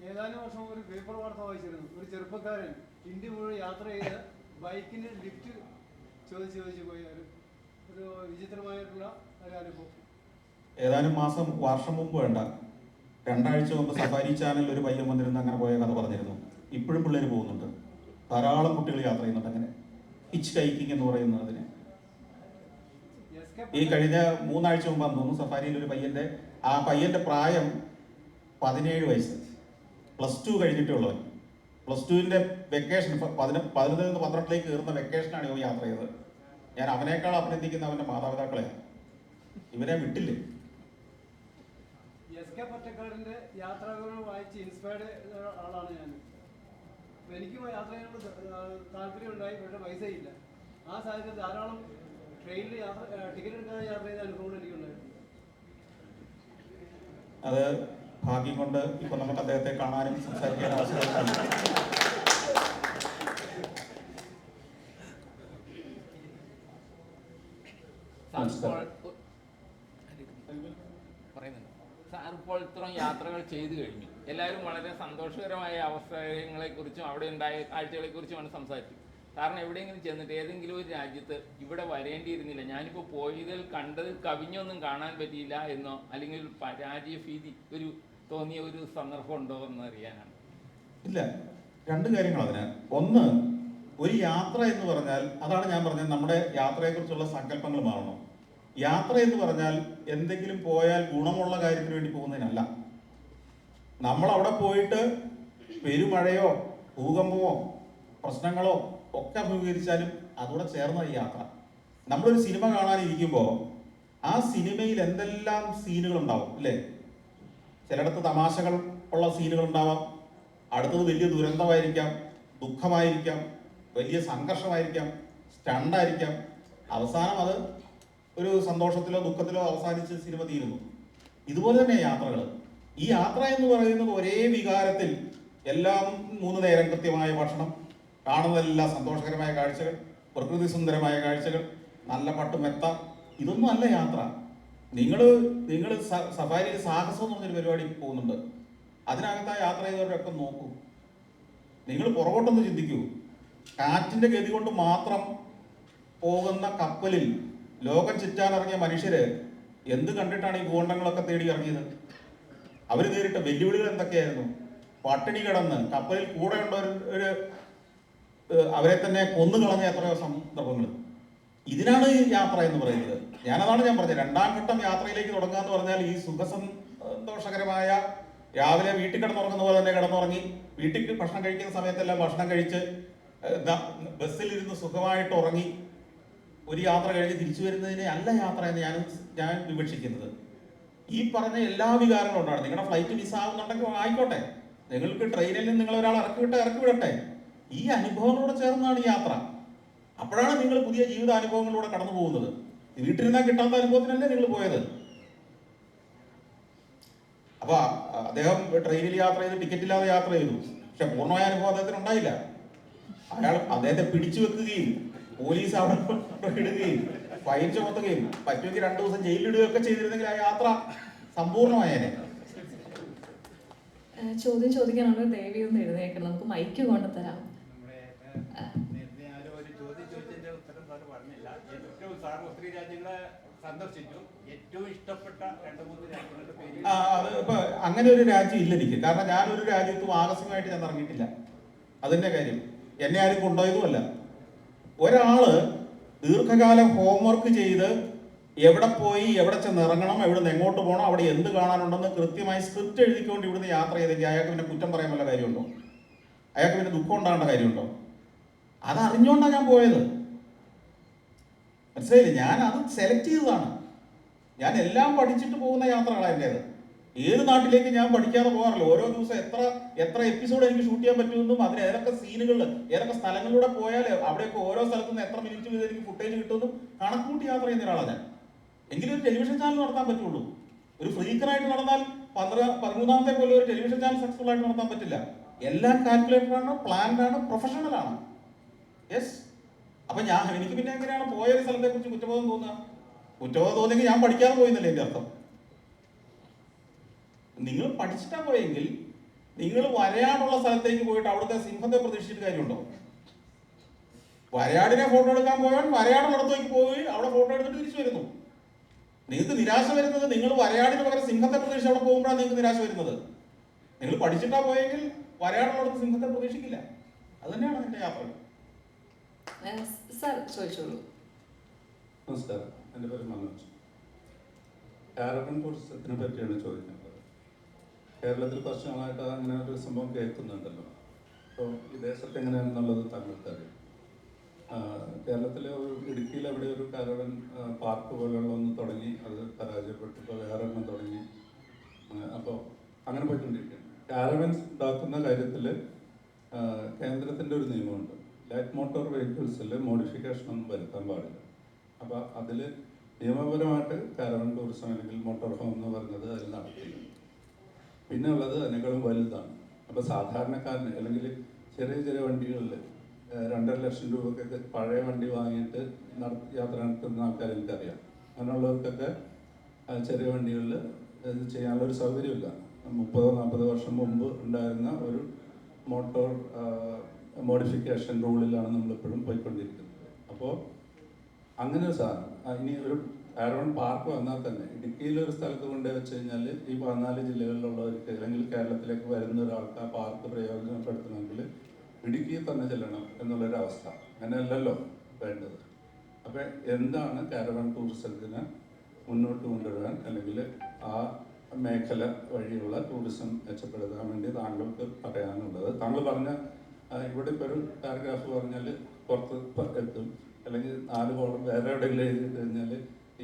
ഏതാനും വർഷം ഒരു പേപ്പർ വാർത്ത വായിച്ചിരുന്നു. ഒരു ചെറുപ്പക്കാരൻ ഇന്ത്യ മുഴുവൻ യാത്ര ചെയ്ത് ബൈക്കിന് ലിഫ്റ്റ് ചോദിച്ച് പോയി. ഒരു വിചിത്രമായിട്ടുള്ള ഒരു അനുഭവം. ഏതാനും വർഷം മുമ്പ് വേണ്ട, 2 ആഴ്ച മുമ്പ് സഫാരി ചാനൽ ഒരു പയ്യൻ വന്നിരുന്ന് അങ്ങനെ പോയ കഥ പറഞ്ഞിരുന്നു. ഇപ്പോഴും പിള്ളേർ പോകുന്നുണ്ട്, ധാരാളം കുട്ടികൾ യാത്ര ചെയ്യുന്നുണ്ട്. അങ്ങനെ ഹിച്ച് ഹൈക്കിംഗ് എന്ന് പറയുന്നതിന് ഈ കഴിഞ്ഞ 3 ആഴ്ച മുമ്പാന്ന് തോന്നുന്നു സഫാരിയിൽ ഒരു പയ്യന്റെ പ്രായം 17 വയസ്സ്, +2 കഴിഞ്ഞിട്ടുള്ളവൻ. +2ന്റെ വെക്കേഷൻ 11 നിന്ന് 12ലേക്ക് കയറുന്ന വെക്കേഷനാണ് ഇവൻ യാത്ര ചെയ്തത്. ഞാൻ അവനേക്കാൾ അഭിനന്ദിക്കുന്ന അവന്റെ മാതാപിതാക്കളെ. ഇവനെ വിട്ടില്ലേ. പൊറ്റക്കാടിന്റെ യാത്രകൾ വായിച്ച് ഇൻസ്പയർഡ് ആളാണ് ഞാൻ. എനിക്കും യാത്ര ചെയ്യാനുള്ള താല്പര്യം ഉണ്ടായി, പക്ഷേ പൈസ ഇല്ല. ആ സാഹചര്യത്തിൽ ധാരാളം ട്രെയിനിൽ ടിക്കറ്റ് എടുക്കാതെ യാത്ര ചെയ്ത അനുഭവങ്ങൾ എനിക്കുണ്ടായിരുന്നു. അത് ഭാഗ്യം കൊണ്ട് ഇപ്പൊ നമുക്ക് അദ്ദേഹത്തെ കാണാനും സംസാരിക്കാനും അവസരം. സാർ ഇപ്പോൾ ഇത്രയും യാത്രകൾ ചെയ്തു കഴിഞ്ഞു. എല്ലാവരും വളരെ സന്തോഷകരമായ അവസരങ്ങളെക്കുറിച്ചും അവിടെ ഉണ്ടായ കാഴ്ചകളെക്കുറിച്ചുമാണ് സംസാരിച്ചത്. കാരണം എവിടെയെങ്കിലും ചെന്നിട്ട് ഏതെങ്കിലും ഒരു രാജ്യത്ത് ഇവിടെ വരേണ്ടിയിരുന്നില്ല, ഞാനിപ്പോൾ പോയതിൽ കണ്ടത് കവിഞ്ഞൊന്നും കാണാൻ പറ്റിയില്ല എന്നോ അല്ലെങ്കിൽ ഒരു പരാജയ ഭീതി തോന്നിയ ഒരു സന്ദർഭം ഉണ്ടോ എന്ന് അറിയാനാണ്. ഇല്ല, 2 കാര്യങ്ങൾ അതിന്. ഒന്ന്, ഒരു യാത്ര എന്ന് പറഞ്ഞാൽ, അതാണ് ഞാൻ പറഞ്ഞത്, നമ്മുടെ യാത്രയെക്കുറിച്ചുള്ള സങ്കല്പങ്ങൾ മാറണം. യാത്ര എന്ന് പറഞ്ഞാൽ എന്തെങ്കിലും പോയാൽ ഗുണമുള്ള കാര്യത്തിന് വേണ്ടി പോകുന്നതിനല്ല. നമ്മൾ അവിടെ പോയിട്ട് പെരുമഴയോ ഭൂകമ്പമോ പ്രശ്നങ്ങളോ ഒക്കെ അഭിമുഖീകരിച്ചാലും അതോടെ ചേർന്ന ഈ യാത്ര. നമ്മളൊരു സിനിമ കാണാനിരിക്കുമ്പോൾ ആ സിനിമയിൽ എന്തെല്ലാം സീനുകൾ ഉണ്ടാവും അല്ലേ? ചിലയിടത്ത് തമാശകൾ ഉള്ള സീനുകൾ ഉണ്ടാവാം, അടുത്തത് വലിയ ദുരന്തമായിരിക്കാം, ദുഃഖമായിരിക്കാം, വലിയ സംഘർഷമായിരിക്കാം, സ്റ്റണ്ടായിരിക്കാം. അവസാനം അത് ഒരു സന്തോഷത്തിലോ ദുഃഖത്തിലോ അവസാനിച്ച് സിനിമ തീരുന്നു. ഇതുപോലെ തന്നെ യാത്രകൾ. ഈ യാത്ര എന്ന് പറയുന്നത് ഒരേ വികാരത്തിൽ എല്ലാം 3 നേരം കൃത്യമായ ഭക്ഷണം, കാണുന്നതെല്ലാം സന്തോഷകരമായ കാഴ്ചകൾ, പ്രകൃതി സുന്ദരമായ കാഴ്ചകൾ, നല്ല പട്ടുമെത്ത, ഇതൊന്നും അല്ല യാത്ര. നിങ്ങൾ സഫാരിയിൽ സാഹസം എന്ന് പറഞ്ഞൊരു പരിപാടി പോകുന്നുണ്ട്. അതിനകത്ത് ആ യാത്ര ചെയ്തവരൊക്കെ നോക്കൂ. നിങ്ങൾ പുറകോട്ടൊന്ന് ചിന്തിക്കൂ. കാറ്റിന്റെ ഗതി കൊണ്ട് മാത്രം പോകുന്ന കപ്പലിൽ ലോകം ചുറ്റാനിറങ്ങിയ മനുഷ്യര് എന്ത് കണ്ടിട്ടാണ് ഈ ഭൂഖണ്ഡങ്ങളൊക്കെ തേടി ഇറങ്ങിയത്? അവർ നേരിട്ട വെല്ലുവിളികൾ എന്തൊക്കെയായിരുന്നു? പട്ടിണി കിടന്ന് കപ്പലിൽ കൂടെ ഉണ്ട ഒരു അവരെ തന്നെ കൊന്നുകളഞ്ഞ എത്രയോ സന്ദർഭങ്ങൾ. ഇതിനാണ് ഈ യാത്ര എന്ന് പറയുന്നത്. ഞാനതാണ് ഞാൻ പറഞ്ഞത്, 2ാം ഘട്ടം യാത്രയിലേക്ക് തുടങ്ങുക എന്ന് പറഞ്ഞാൽ ഈ സുഖസന്തോഷകരമായ രാവിലെ വീട്ടിൽ കിടന്നുറങ്ങുന്ന പോലെ തന്നെ കിടന്നുറങ്ങി, വീട്ടിൽ ഭക്ഷണം കഴിക്കുന്ന സമയത്തെല്ലാം ഭക്ഷണം കഴിച്ച് ബസ്സിലിരുന്ന് സുഖമായിട്ട് ഉറങ്ങി ഒരു യാത്ര കഴിഞ്ഞ് തിരിച്ചു വരുന്നതിനെ അല്ല യാത്ര എന്ന് ഞാൻ വിവക്ഷിക്കുന്നത്. ഈ പറഞ്ഞ എല്ലാ വികാരങ്ങളും ഉണ്ടാണ്. നിങ്ങളുടെ ഫ്ലൈറ്റ് മിസ്സാവുന്നുണ്ടെങ്കിൽ ആയിക്കോട്ടെ, നിങ്ങൾക്ക് ട്രെയിനിൽ നിന്ന് നിങ്ങൾ ഒരാൾ ഇറക്കി വിടട്ടെ. ഈ അനുഭവങ്ങളോട് ചേർന്നാണ് യാത്ര. അപ്പോഴാണ് നിങ്ങൾ പുതിയ ജീവിതാനുഭവങ്ങളിലൂടെ കടന്നു പോകുന്നത്. വീട്ടിലിരുന്നാൽ കിട്ടാത്ത അനുഭവത്തിനല്ലേ നിങ്ങൾ പോയത്. അപ്പൊ അദ്ദേഹം ട്രെയിനിൽ യാത്ര ചെയ്ത് ടിക്കറ്റ് ഇല്ലാതെ യാത്ര ചെയ്തു, പക്ഷെ പൂർണ്ണമായ അനുഭവം അദ്ദേഹത്തിന് ഉണ്ടായില്ല. അദ്ദേഹത്തെ പിടിച്ചു വെക്കുകയും പോലീസ് അവിടെ ഇടുകയും ഫൈൻ ചുമത്തുകയും പറ്റുമെങ്കിൽ 2 ദിവസം ജയിലിലിടുകയും ഒക്കെ ചെയ്തിരുന്നെങ്കിൽ ആ യാത്ര സമ്പൂർണ്ണമായേനെ. ചോദ്യം ചോദിക്കാനുള്ള ദേവി ഒന്ന് എഴുന്നേക്കണം, നമുക്ക് മൈക്ക് കൊണ്ടുതരാം. ഒത്തിരി രാജ്യങ്ങളെ സന്ദർശിച്ചു, ഏറ്റവും ഇഷ്ടപ്പെട്ട 2-3 രാജ്യങ്ങളുടെ പേര്. അങ്ങനെ ഒരു രാജ്യം ഇല്ല എനിക്ക്. കാരണം ഞാനൊരു രാജ്യത്തും ആകസ്മികമായിട്ട് ഞാൻ ഇറങ്ങിയിട്ടില്ല. അതിന്റെ കാര്യം എന്നെ ആരും കൊണ്ടുപോയതുമല്ല. ഒരാള് ദീർഘകാലം ഹോംവർക്ക് ചെയ്ത് എവിടെ പോയി എവിടെ ചെന്ന് ഇറങ്ങണം, എവിടെ നിന്ന് എങ്ങോട്ട് പോകണം, അവിടെ എന്ത് കാണാനുണ്ടെന്ന് കൃത്യമായി സ്ക്രിപ്റ്റ് എഴുതിക്കൊണ്ട് ഇവിടുന്ന് യാത്ര ചെയ്തെങ്കിൽ അയാൾക്ക് പിന്നെ കുറ്റം പറയാൻ വല്ല കാര്യമുണ്ടോ? അയാൾക്ക് പിന്നെ ദുഃഖം ഉണ്ടാകേണ്ട കാര്യമുണ്ടോ? അതറിഞ്ഞുകൊണ്ടാണ് ഞാൻ പോയത്. മനസ്സിലായില്ലേ? ഞാൻ അത് സെലക്ട് ചെയ്തതാണ്. ഞാൻ എല്ലാം പഠിച്ചിട്ട് പോകുന്ന യാത്രകളാണ് എൻ്റേത്. ഏത് നാട്ടിലേക്ക് ഞാൻ പഠിക്കാതെ പോകാറില്ല. ഓരോ ദിവസം എത്ര എപ്പിസോഡ് എനിക്ക് ഷൂട്ട് ചെയ്യാൻ പറ്റുമെന്നും അതിന് ഏതൊക്കെ സീനുകളിൽ ഏതൊക്കെ സ്ഥലങ്ങളിലൂടെ പോയാൽ അവിടെയൊക്കെ ഓരോ സ്ഥലത്തു നിന്ന് എത്ര മിനിറ്റ് വീതം എനിക്ക് ഫുട്ടേജ് കിട്ടുമെന്നും കണക്കൂട്ടി യാത്ര ചെയ്യുന്ന ഒരാളാണ് ഞാൻ. എങ്കിലും ഒരു ടെലിവിഷൻ ചാനൽ നടത്താൻ പറ്റുള്ളൂ. ഒരു ഫ്രീക്കറായിട്ട് നടന്നാൽ 13ാമത്തെ പോലെ ഒരു ടെലിവിഷൻ ചാനൽ സക്സസ്ഫുൾ ആയിട്ട് നടത്താൻ പറ്റില്ല. എല്ലാം കാൽക്കുലേറ്റഡ് ആണ്, പ്ലാൻഡ് ആണ്, പ്രൊഫഷണൽ ആണ്. യെസ്. അപ്പൊ എനിക്ക് പിന്നെ എങ്ങനെയാണ് പോയ ഒരു സ്ഥലത്തെ കുറിച്ച് കുറ്റബോധം തോന്നുക? കുറ്റബോധം തോന്നിയെങ്കിൽ ഞാൻ പഠിക്കാതെ പോയെന്നല്ലേ എൻ്റെ അർത്ഥം. നിങ്ങൾ പഠിച്ചിട്ടാ പോയെങ്കിൽ നിങ്ങൾ വരയാടുള്ള സ്ഥലത്തേക്ക് പോയിട്ട് അവിടുത്തെ സിംഹത്തെ പ്രതീക്ഷിച്ചിട്ട് കാര്യമുണ്ടോ? വരയാടിനെ ഫോട്ടോ എടുക്കാൻ പോയാൽ വരയാടുള്ളിടത്തേക്ക് പോയി അവിടെ ഫോട്ടോ എടുത്തിട്ട് തിരിച്ചു വരുന്നു. നിങ്ങൾക്ക് നിരാശ വരുന്നത് നിങ്ങൾ വരയാടിന് പകരം സിംഹത്തെ പ്രതീക്ഷിച്ച് അവിടെ പോകുമ്പോഴാണ് നിങ്ങൾക്ക് നിരാശ വരുന്നത്. നിങ്ങൾ പഠിച്ചിട്ടാ പോയെങ്കിൽ വരയാടുള്ളിടത്ത് സിംഹത്തെ പ്രതീക്ഷിക്കില്ല. അത് തന്നെയാണ് എൻ്റെ യാത്ര. സാർ ചോദിച്ചോളൂ. നമസ്കാരം, എൻ്റെ പേര് മനോജ്. കാരവൻ ടൂറിസത്തിനെ പറ്റിയാണ് ചോദിക്കുന്നത്. കേരളത്തിൽ കുറച്ച് നാളായിട്ട് അങ്ങനെ ഒരു സംഭവം കേൾക്കുന്നുണ്ടല്ലോ. അപ്പോൾ വിദേശത്ത് എങ്ങനെയാണെന്നുള്ളത് താങ്കൾക്ക് അറിയാം. കേരളത്തിലെ ഒരു ഇടുക്കിയിൽ അവിടെ ഒരു കാരവൻ പാർക്ക് പോലുള്ള ഒന്ന് തുടങ്ങി, അത് പരാജയപ്പെട്ടു. ഇപ്പോൾ വേറെ ഒന്നും തുടങ്ങി. അപ്പോൾ അങ്ങനെ പോയിക്കൊണ്ടിരിക്കുകയാണ്. കാരവൻസ് ഉണ്ടാക്കുന്ന കാര്യത്തിൽ കേന്ദ്രത്തിൻ്റെ ഒരു നിയമമുണ്ട്. ലൈറ്റ് മോട്ടോർ വെഹിക്കിൾസിൽ മോഡിഫിക്കേഷൻ ഒന്നും വരുത്താൻ പാടില്ല. അപ്പോൾ അതിൽ നിയമപരമായിട്ട് കാരവൻ ടൂറിസം അല്ലെങ്കിൽ മോട്ടോർ ഹോം എന്ന് പറഞ്ഞത് അതിൽ നടത്തില്ല. പിന്നെ ഉള്ളത് അതിനേക്കാളും വലുതാണ്. അപ്പോൾ സാധാരണക്കാരന് അല്ലെങ്കിൽ ചെറിയ ചെറിയ വണ്ടികളിൽ 2.5 ലക്ഷം രൂപക്കൊക്കെ പഴയ വണ്ടി വാങ്ങിയിട്ട് യാത്ര നടത്തുന്ന ആൾക്കാർ എനിക്കറിയാം. അങ്ങനെയുള്ളവർക്കൊക്കെ ചെറിയ വണ്ടികളിൽ ഇത് ചെയ്യാനുള്ളൊരു സൗകര്യമില്ല. 30-40 വർഷം മുമ്പ് ഉണ്ടായിരുന്ന ഒരു മോട്ടോർ മോഡിഫിക്കേഷൻ റൂളിലാണ് നമ്മളിപ്പോഴും പോയിക്കൊണ്ടിരിക്കുന്നത്. അപ്പോൾ അങ്ങനെ ഒരു സാധനം ഇനി ഒരു കാരവൻ പാർക്ക് വന്നാൽ തന്നെ ഇടുക്കിയിലൊരു സ്ഥലത്ത് കൊണ്ടു വെച്ച് കഴിഞ്ഞാൽ ഈ 14 ജില്ലകളിലുള്ളവർക്ക് അല്ലെങ്കിൽ കേരളത്തിലേക്ക് വരുന്ന ഒരാൾക്ക് ആ പാർക്ക് പ്രയോജനപ്പെടുത്തണമെങ്കിൽ ഇടുക്കിയിൽ തന്നെ ചെല്ലണം എന്നുള്ളൊരവസ്ഥ. അങ്ങനെയല്ലല്ലോ വേണ്ടത്. അപ്പം എന്താണ് കാരവൻ ടൂറിസത്തിന് മുന്നോട്ട് കൊണ്ടുവരാൻ അല്ലെങ്കിൽ ആ മേഖല വഴിയുള്ള ടൂറിസം മെച്ചപ്പെടുത്താൻ വേണ്ടി താങ്കൾക്ക് പറയാനുള്ളത്? താങ്കൾ പറഞ്ഞ ഇവിടെ ഇപ്പോൾ ഒരു പാരഗ്രാഫ് പറഞ്ഞാൽ പുറത്ത് എത്തും, അല്ലെങ്കിൽ 4 കോളം വേറെ എവിടെയെങ്കിലും എഴുതിയിട്ട് കഴിഞ്ഞാൽ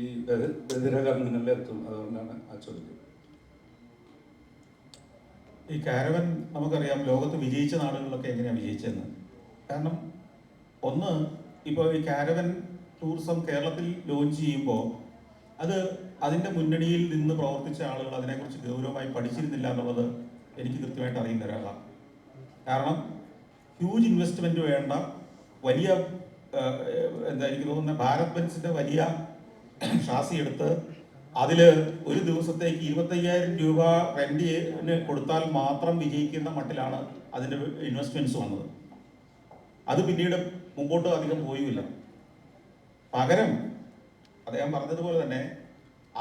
ഈ ബദിരകർമ്മങ്ങളിൽ എത്തും. അതുകൊണ്ടാണ് ആ ചോദ്യം. ഈ കാരവൻ നമുക്കറിയാം ലോകത്ത് വിജയിച്ച നാടുകളിലൊക്കെ എങ്ങനെയാണ് വിജയിച്ചതെന്ന്. കാരണം ഒന്ന്, ഇപ്പോൾ ഈ കാരവൻ ടൂറിസം കേരളത്തിൽ ലോഞ്ച് ചെയ്യുമ്പോൾ അത് അതിൻ്റെ മുന്നണിയിൽ നിന്ന് പ്രവർത്തിച്ച ആളുകൾ അതിനെക്കുറിച്ച് ഗൗരവമായി പഠിച്ചിരുന്നില്ല എന്നുള്ളത് എനിക്ക് കൃത്യമായിട്ട് അറിയുന്ന ഒരാളാണ്. കാരണം ഹ്യൂജ് ഇൻവെസ്റ്റ്മെൻറ്റ് വേണ്ട വലിയ എന്താ എനിക്ക് തോന്നുന്നത് ഭാരത് ബെൻസിൻ്റെ വലിയ ഷാസി എടുത്ത് അതിൽ ഒരു ദിവസത്തേക്ക് 25,000 രൂപ റെന്റിന് കൊടുത്താൽ മാത്രം വിജയിക്കുന്ന മട്ടിലാണ് അതിൻ്റെ ഇൻവെസ്റ്റ്മെൻറ്റ്സ് വന്നത്. അത് പിന്നീട് മുമ്പോട്ട് അധികം പോയുമില്ല. പകരം അദ്ദേഹം പറഞ്ഞതുപോലെ തന്നെ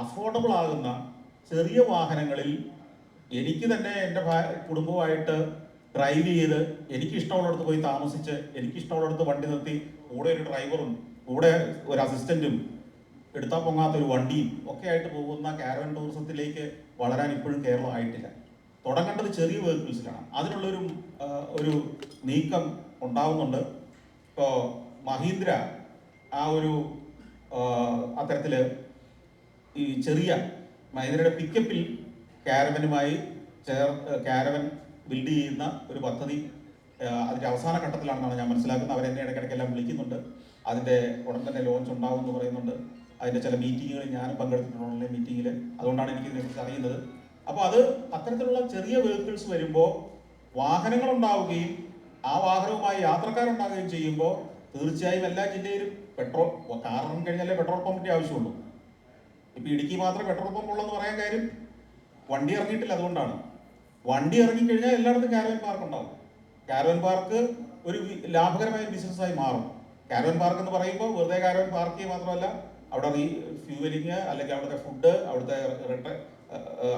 അഫോർഡബിൾ ആകുന്ന ചെറിയ വാഹനങ്ങളിൽ എനിക്ക് തന്നെ എൻ്റെ കുടുംബമായിട്ട് ഡ്രൈവ് ചെയ്ത് എനിക്കിഷ്ടമുള്ളിടത്ത് പോയി താമസിച്ച് എനിക്കിഷ്ടമുള്ളിടത്ത് വണ്ടി നിർത്തി കൂടെ ഒരു ഡ്രൈവറും കൂടെ ഒരു അസിസ്റ്റൻറ്റും എടുത്താൽ പൊങ്ങാത്തൊരു വണ്ടിയും ഒക്കെ ആയിട്ട് പോകുന്ന കാരവൻ ടൂറിസത്തിലേക്ക് വളരാൻ ഇപ്പോഴും കേരളം ആയിട്ടില്ല. തുടങ്ങേണ്ടത് ചെറിയ വെഹിക്കിൾസിലാണ്. അതിനുള്ളൊരു ഒരു നീക്കം ഉണ്ടാവുന്നുണ്ട്. ഇപ്പോൾ മഹീന്ദ്ര ആ ഒരു അത്തരത്തിൽ ഈ ചെറിയ മഹീന്ദ്രയുടെ പിക്കപ്പിൽ കാരവനുമായി കാരവൻ ബിൽഡ് ചെയ്യുന്ന ഒരു പദ്ധതി അതിൻ്റെ അവസാന ഘട്ടത്തിലാണെന്നാണ് ഞാൻ മനസ്സിലാക്കുന്നത്. അവരെന്നെ ഇടയ്ക്കിടയ്ക്കെല്ലാം വിളിക്കുന്നുണ്ട്. അതിൻ്റെ ഉടൻ തന്നെ ലോഞ്ച് ഉണ്ടാവും എന്ന് പറയുന്നുണ്ട്. അതിൻ്റെ ചില മീറ്റിങ്ങുകളിൽ ഞാനും പങ്കെടുത്തിട്ടുണ്ട്, ഓൺലൈൻ മീറ്റിങ്ങിൽ. അതുകൊണ്ടാണ് എനിക്ക് ഇതിനെക്കുറിച്ച് അറിയുന്നത്. അപ്പോൾ അത് അത്തരത്തിലുള്ള ചെറിയ വെഹിക്കിൾസ് വരുമ്പോൾ വാഹനങ്ങൾ ഉണ്ടാവുകയും ആ വാഹനവുമായി യാത്രക്കാരുണ്ടാവുകയും ചെയ്യുമ്പോൾ തീർച്ചയായും എല്ലാ ജില്ലയിലും പെട്രോൾ കാർ ഇറങ്ങി കഴിഞ്ഞാലേ പെട്രോൾ പമ്പിൻ്റെ ആവശ്യമുള്ളൂ. ഇപ്പോൾ ഇടുക്കി മാത്രമേ പെട്രോൾ പമ്പ് ഉള്ളൂ എന്ന് പറയാൻ കാര്യം വണ്ടി ഇറങ്ങിയിട്ടില്ല. അതുകൊണ്ടാണ്. വണ്ടി ഇറങ്ങിക്കഴിഞ്ഞാൽ എല്ലായിടത്തും കാരവൻ പാർക്ക് ഉണ്ടാവും. കാരവൻ പാർക്ക് ഒരു ലാഭകരമായ ബിസിനസ്സായി മാറും. കാരവൻ പാർക്ക് എന്ന് പറയുമ്പോൾ വെറുതെ കാരവൻ പാർക്ക് ചെയ്യുക മാത്രമല്ല, അവിടെ ഫ്യൂവലിങ് അല്ലെങ്കിൽ അവിടുത്തെ ഫുഡ്, അവിടുത്തെ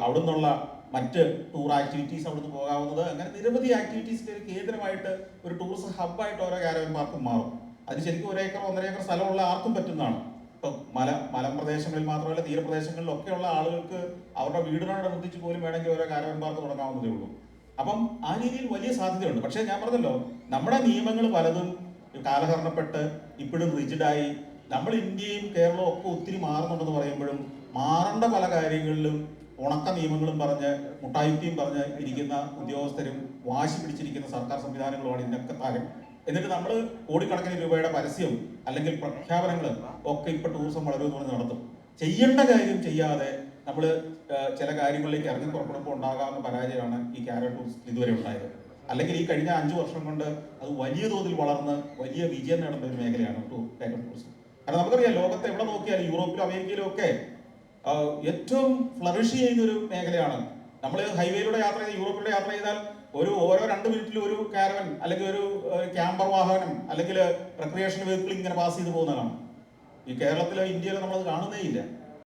അവിടെ നിന്നുള്ള മറ്റ് ടൂർ ആക്ടിവിറ്റീസ് അവിടുന്ന് പോകാവുന്നത്, അങ്ങനെ നിരവധി ആക്ടിവിറ്റീസിൻ്റെ ഒരു കേന്ദ്രമായിട്ട് ഒരു ടൂറിസം ഹബ്ബായിട്ട് ഓരോ കാരവൻ പാർക്കും മാറും. അതിന് ശരിക്കും 1 ഏക്കർ 1.5 ഏക്കർ സ്ഥലമുള്ള ആർക്കും പറ്റുന്നതാണ്. ഇപ്പം മലമ്പ്രദേശങ്ങളിൽ മാത്രമല്ല തീരപ്രദേശങ്ങളിലൊക്കെയുള്ള ആളുകൾക്ക് അവരുടെ വീടിനോടനുബന്ധിച്ച് പോലും വേണമെങ്കിൽ ഓരോ കാരവൻ പാർക്ക് തുടങ്ങാവുന്നതേ ഉള്ളൂ. അപ്പം ആ രീതിയിൽ വലിയ സാധ്യതയുണ്ട്. പക്ഷേ ഞാൻ പറഞ്ഞല്ലോ, നമ്മുടെ നിയമങ്ങൾ പലതും കാലഹരണപ്പെട്ട് ഇപ്പോഴും റിജിഡായി നമ്മൾ ഇന്ത്യയും കേരളവും ഒക്കെ ഒത്തിരി മാറുന്നുണ്ടെന്ന് പറയുമ്പോഴും മാറേണ്ട പല കാര്യങ്ങളിലും ഉണക്ക നിയമങ്ങളും പറഞ്ഞ് മുട്ടായുക്തിയും പറഞ്ഞ് ഇരിക്കുന്ന ഉദ്യോഗസ്ഥരും വാശി പിടിച്ചിരിക്കുന്ന സർക്കാർ സംവിധാനങ്ങളുമാണ് ഇതിനൊക്കെ താരം. എന്നിട്ട് നമ്മൾ കോടിക്കണക്കിന് രൂപയുടെ പരസ്യം അല്ലെങ്കിൽ പ്രഖ്യാപനങ്ങൾ ഒക്കെ ഇപ്പൊ ടൂറിസം വളരുമെന്ന് പറഞ്ഞ് നടത്തും. ചെയ്യേണ്ട കാര്യം ചെയ്യാതെ നമ്മൾ ചില കാര്യങ്ങളിലേക്ക് ഇറങ്ങി പുറപ്പെടുമ്പോൾ ഉണ്ടാകാവുന്ന പരാജയമാണ് ഈ കാരവൻ ടൂറിസം ഇതുവരെ ഉണ്ടായത്. അല്ലെങ്കിൽ ഈ കഴിഞ്ഞ 5 വർഷം കൊണ്ട് അത് വലിയ തോതിൽ വളർന്ന് വലിയ വിജയം നേടുന്ന ഒരു മേഖലയാണ് കാരവൻ ടൂറിസം. കാരണം നമുക്കറിയാം, ലോകത്തെ എവിടെ നോക്കിയാലും യൂറോപ്പിലും അമേരിക്കയിലും ഒക്കെ ഏറ്റവും ഫ്ലറിഷ് ചെയ്യുന്ന ഒരു മേഖലയാണ്. നമ്മൾ ഹൈവേയിലൂടെ യാത്ര ചെയ്ത് യൂറോപ്പിലൂടെ യാത്ര ചെയ്താൽ ഓരോ 2 മിനിറ്റിലും ഒരു കാരവൻ അല്ലെങ്കിൽ ഒരു ക്യാമ്പർ വാഹനം അല്ലെങ്കിൽ റിക്രിയേഷൻ വെഹിക്കിൾ ഇങ്ങനെ പാസ് ചെയ്ത് പോകുന്ന കാണാം. ഈ കേരളത്തിലോ ഇന്ത്യയിലോ നമ്മളത് കാണുന്നേ ഇല്ല.